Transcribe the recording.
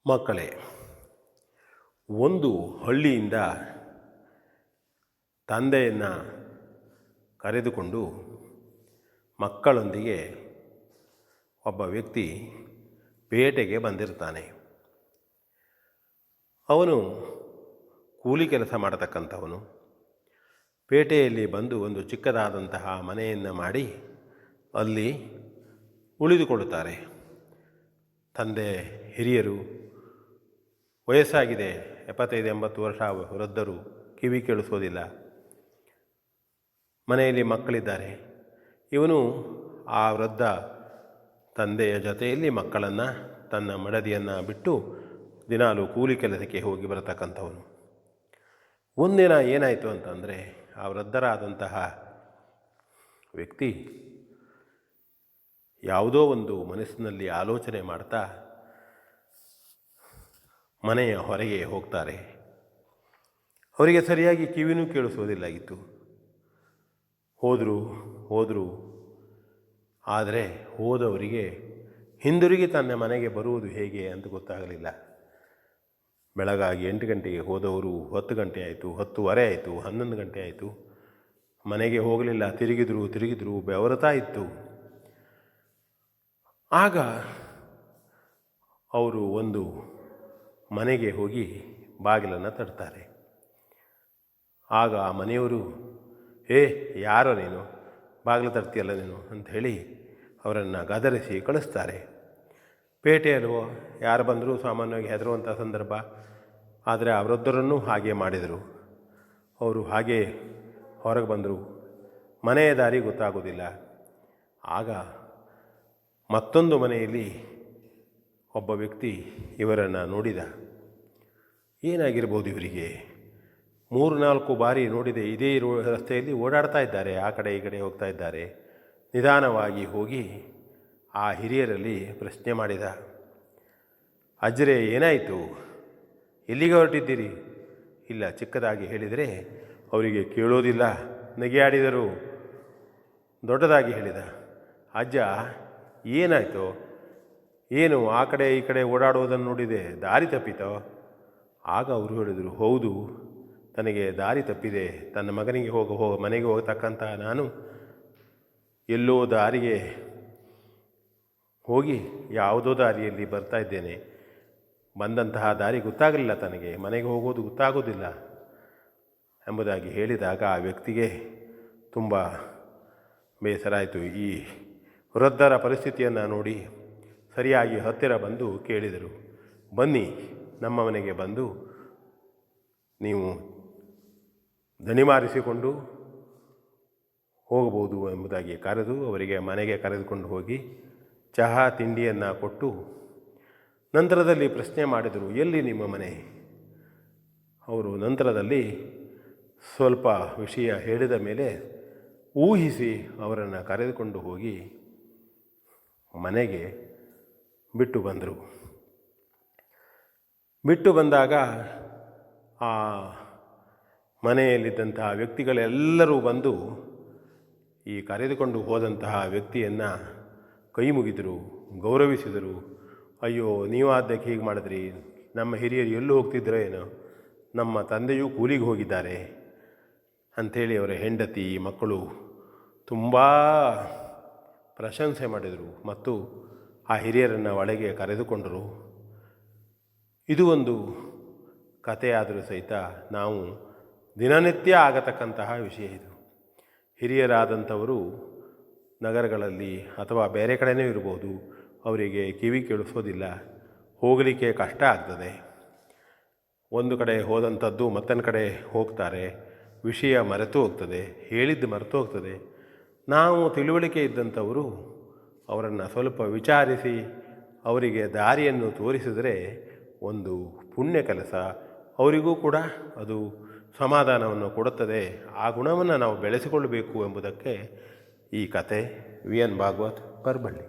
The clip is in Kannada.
ಮಕ್ಕಳೇ, ಒಂದು ಹಳ್ಳಿಯಿಂದ ತಂದೆಯನ್ನು ಕರೆದುಕೊಂಡು ಮಕ್ಕಳೊಂದಿಗೆ ಒಬ್ಬ ವ್ಯಕ್ತಿ ಪೇಟೆಗೆ ಬಂದಿರ್ತಾನೆ. ಅವನು ಕೂಲಿ ಕೆಲಸ ಮಾಡತಕ್ಕಂಥವನು. ಪೇಟೆಯಲ್ಲಿ ಬಂದು ಒಂದು ಚಿಕ್ಕದಾದಂತಹ ಮನೆಯನ್ನು ಮಾಡಿ ಅಲ್ಲಿ ಉಳಿದುಕೊಳ್ಳುತ್ತಾರೆ. ತಂದೆ ಹಿರಿಯರು, ವಯಸ್ಸಾಗಿದೆ, 75-80 ವರ್ಷ ವೃದ್ಧರು, ಕಿವಿ ಕೇಳಿಸೋದಿಲ್ಲ. ಮನೆಯಲ್ಲಿ ಮಕ್ಕಳಿದ್ದಾರೆ. ಇವನು ಆ ವೃದ್ಧ ತಂದೆಯ ಜೊತೆಯಲ್ಲಿ ಮಕ್ಕಳನ್ನು, ತನ್ನ ಮಡದಿಯನ್ನು ಬಿಟ್ಟು ದಿನಾಲು ಕೂಲಿ ಕೆಲಸಕ್ಕೆ ಹೋಗಿ ಬರತಕ್ಕಂಥವನು. ಒಂದಿನ ಏನಾಯಿತು ಅಂತಂದರೆ, ಆ ವೃದ್ಧರಾದಂತಹ ವ್ಯಕ್ತಿ ಯಾವುದೋ ಒಂದು ಮನಸ್ಸಿನಲ್ಲಿ ಆಲೋಚನೆ ಮಾಡ್ತಾ ಮನೆಯ ಹೊರಗೆ ಹೋಗ್ತಾರೆ. ಅವರಿಗೆ ಸರಿಯಾಗಿ ಕಿವಿನೂ ಕೇಳಿಸೋದಿಲ್ಲಾಗಿತ್ತು. ಹೋದರು ಆದರೆ ಹೋದವರಿಗೆ ಹಿಂದಿರುಗಿ ತನ್ನ ಮನೆಗೆ ಬರುವುದು ಹೇಗೆ ಅಂತ ಗೊತ್ತಾಗಲಿಲ್ಲ. ಬೆಳಗಾಗಿ 8 ಗಂಟೆಗೆ ಹೋದವರು 10 ಗಂಟೆ ಆಯಿತು, 10:15 ಆಯಿತು, 11 ಗಂಟೆ ಆಯಿತು. ಮನೆಗೆ ಹೋಗಲಿಲ್ಲ. ತಿರುಗಿದ್ರು, ಬೆವರುತ್ತಾ ಇತ್ತು. ಆಗ ಅವರು ಒಂದು ಮನೆಗೆ ಹೋಗಿ ಬಾಗಿಲನ್ನು ತಟ್ತಾರೆ. ಆಗ ಆ ಮನೆಯವರು, ಯಾರೋ ನೀನು, ಬಾಗಿಲು ತರ್ತೀಯಲ್ಲ ನೀನು ಅಂಥೇಳಿ ಅವರನ್ನು ಗದರಿಸಿ ಕಳಿಸ್ತಾರೆ. ಪೇಟೆಯಲ್ಲೋ ಯಾರು ಬಂದರೂ ಸಾಮಾನ್ಯವಾಗಿ ಹೆದರುವಂಥ ಸಂದರ್ಭ. ಆದರೆ ಆ ವೃದ್ಧರನ್ನು ಹಾಗೆ ಮಾಡಿದರು. ಅವರು ಹಾಗೆ ಹೊರಗೆ ಬಂದರು. ಮನೆಯ ದಾರಿ ಗೊತ್ತಾಗೋದಿಲ್ಲ. ಆಗ ಮತ್ತೊಂದು ಮನೆಯಲ್ಲಿ ಒಬ್ಬ ವ್ಯಕ್ತಿ ಇವರನ್ನು ನೋಡಿದ. ಏನಾಗಿರ್ಬೋದು ಇವರಿಗೆ? 3-4 ಬಾರಿ ನೋಡಿದೆ, ಇದೇ ರಸ್ತೆಯಲ್ಲಿ ಓಡಾಡ್ತಾ ಇದ್ದಾರೆ, ಆ ಕಡೆ ಈ ಕಡೆ ಹೋಗ್ತಾ ಇದ್ದಾರೆ. ನಿಧಾನವಾಗಿ ಹೋಗಿ ಆ ಹಿರಿಯರಲ್ಲಿ ಪ್ರಶ್ನೆ ಮಾಡಿದ. ಅಜ್ಜರೇ, ಏನಾಯಿತು? ಎಲ್ಲಿಗೆ ಹೊರಟಿದ್ದೀರಿ? ಇಲ್ಲ, ಚಿಕ್ಕದಾಗಿ ಹೇಳಿದರೆ ಅವರಿಗೆ ಕೇಳೋದಿಲ್ಲ. ನಗೆಯಾಡಿದರು. ದೊಡ್ಡದಾಗಿ ಹೇಳಿದ. ಅಜ್ಜ, ಏನಾಯಿತು? ಏನು ಆ ಕಡೆ ಈ ಕಡೆ ಓಡಾಡೋದನ್ನು ನೋಡಿದೆ, ದಾರಿ ತಪ್ಪಿತೋ? ಆಗ ಅವರು ಹೇಳಿದರು, ಹೌದು, ತನಗೆ ದಾರಿ ತಪ್ಪಿದೆ. ತನ್ನ ಮಗನಿಗೆ ಮನೆಗೆ ಹೋಗತಕ್ಕಂಥ ನಾನು ಎಲ್ಲೋ ದಾರಿಗೆ ಹೋಗಿ ಯಾವುದೋ ದಾರಿಯಲ್ಲಿ ಬರ್ತಾ ಇದ್ದೇನೆ. ಬಂದಂತಹ ದಾರಿ ಗೊತ್ತಾಗಲಿಲ್ಲ, ತನಗೆ ಮನೆಗೆ ಹೋಗೋದು ಗೊತ್ತಾಗೋದಿಲ್ಲ ಎಂಬುದಾಗಿ ಹೇಳಿದಾಗ ಆ ವ್ಯಕ್ತಿಗೆ ತುಂಬ ಬೇಸರ ಆಯಿತು. ಈ ವೃದ್ಧರ ಪರಿಸ್ಥಿತಿಯನ್ನು ನೋಡಿ ಸರಿಯಾಗಿ ಹತ್ತಿರ ಬಂದು ಕೇಳಿದರು, ಬನ್ನಿ, ನಮ್ಮ ಮನೆಗೆ ಬಂದು ನೀವು ದಣಿಮಾರಿಸಿಕೊಂಡು ಹೋಗಬಹುದು ಎಂಬುದಾಗಿ ಕರೆದು ಅವರಿಗೆ ಮನೆಗೆ ಕರೆದುಕೊಂಡು ಹೋಗಿ ಚಹಾ ತಿಂಡಿಯನ್ನು ಕೊಟ್ಟು ನಂತರದಲ್ಲಿ ಪ್ರಶ್ನೆ ಮಾಡಿದರು, ಎಲ್ಲಿ ನಿಮ್ಮ ಮನೆ? ಅವರು ನಂತರದಲ್ಲಿ ಸ್ವಲ್ಪ ವಿಷಯ ಹೇಳಿದ ಮೇಲೆ ಊಹಿಸಿ ಅವರನ್ನು ಕರೆದುಕೊಂಡು ಹೋಗಿ ಮನೆಗೆ ಬಿಟ್ಟು ಬಂದರು. ಬಿಟ್ಟು ಬಂದಾಗ ಆ ಮನೆಯಲ್ಲಿದ್ದಂತಹ ವ್ಯಕ್ತಿಗಳೆಲ್ಲರೂ ಬಂದು ಈ ಕರೆದುಕೊಂಡು ಹೋದಂತಹ ವ್ಯಕ್ತಿಯನ್ನು ಕೈ ಮುಗಿದರು, ಗೌರವಿಸಿದರು. ಅಯ್ಯೋ, ನೀವಾದ್ದಕ್ಕೆ ಹೀಗೆ ಮಾಡಿದ್ರಿ, ನಮ್ಮ ಹಿರಿಯರು ಎಲ್ಲೂ ಹೋಗ್ತಿದ್ರೋ ಏನೋ, ನಮ್ಮ ತಂದೆಯೂ ಕೂಲಿಗೆ ಹೋಗಿದ್ದಾರೆ ಅಂಥೇಳಿ ಅವರ ಹೆಂಡತಿ ಮಕ್ಕಳು ತುಂಬ ಪ್ರಶಂಸೆ ಮಾಡಿದರು ಮತ್ತು ಆ ಹಿರಿಯರನ್ನು ಒಳಗೆ ಕರೆದುಕೊಂಡರು. ಇದು ಒಂದು ಕಥೆಯಾದರೂ ಸಹಿತ ನಾವು ದಿನನಿತ್ಯ ಆಗತಕ್ಕಂತಹ ವಿಷಯ ಇದು. ಹಿರಿಯರಾದಂಥವರು ನಗರಗಳಲ್ಲಿ ಅಥವಾ ಬೇರೆ ಕಡೆಯೇ ಇರ್ಬೋದು, ಅವರಿಗೆ ಕಿವಿ ಕೇಳಿಸೋದಿಲ್ಲ, ಹೋಗಲಿಕ್ಕೆ ಕಷ್ಟ ಆಗ್ತದೆ. ಒಂದು ಕಡೆ ಹೋದಂಥದ್ದು ಮತ್ತೊಂದು ಕಡೆ ಹೋಗ್ತಾರೆ, ವಿಷಯ ಮರೆತು ಹೋಗ್ತದೆ, ಹೇಳಿದ್ದು ಮರೆತು ಹೋಗ್ತದೆ. ನಾವು ತಿಳುವಳಿಕೆ ಇದ್ದಂಥವರು ಅವರನ್ನು ಸ್ವಲ್ಪ ವಿಚಾರಿಸಿ ಅವರಿಗೆ ದಾರಿಯನ್ನು ತೋರಿಸಿದರೆ ಒಂದು ಪುಣ್ಯ ಕೆಲಸ, ಅವರಿಗೂ ಕೂಡ ಅದು ಸಮಾಧಾನವನ್ನು ಕೊಡುತ್ತದೆ. ಆ ಗುಣವನ್ನು ನಾವು ಬೆಳೆಸಿಕೊಳ್ಳಬೇಕು ಎಂಬುದಕ್ಕೆ ಈ ಕತೆ. V N Bhagwat, ಪರ್ಬಳ್ಳಿ.